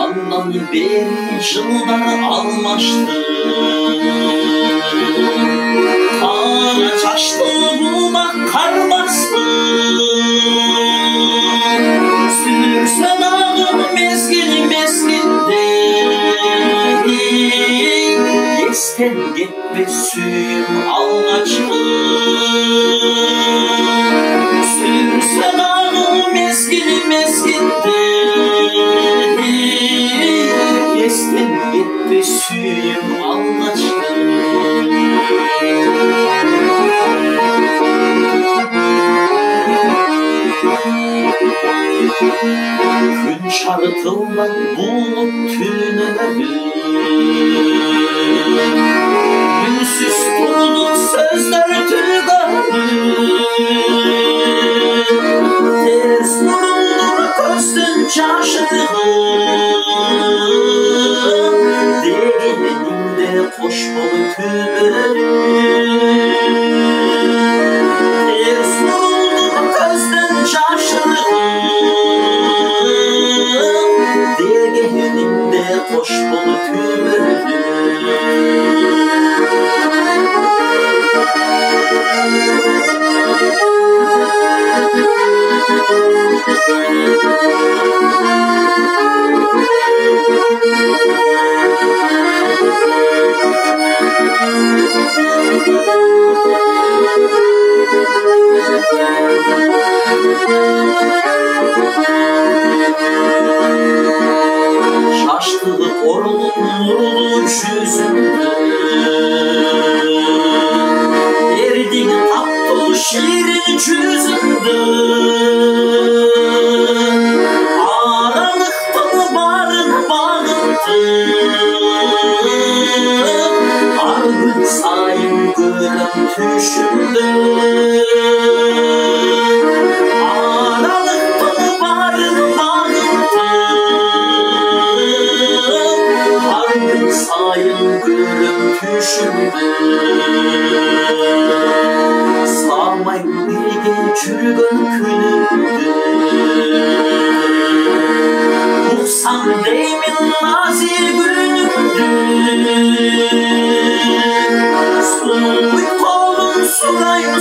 Andan beri жылдар алмашты, қара шашты бұлақ қар басты. Сүрсе дағы мезгіл мезгілде, естен кетпес сүйім алғашқы. Сүрсе дағы мезгіл мезгілде, естен кетпес сүйім алғашқы. Күн шарытылған бұлт түнері, үнсіз тұрдық сөздер түйгені. Теріс бұрылды көздің жашығы, дегенімде қош бол түбірі. Теріс бұрылды көздің жашығы, дегенімде қош бол түбірі. Şaştığı orlu nurlu yüzünde, erdiği tatlı şirin yüzünde. Aralıktı barın bağıntı, argın sayın görüm tüşünde. Aralıktı barın bağıntı, argın sayın görüm tüşünde. Sağmayın birge çürgün külünde, uqsam deymin nazir gününde. Soğuk kolun surayım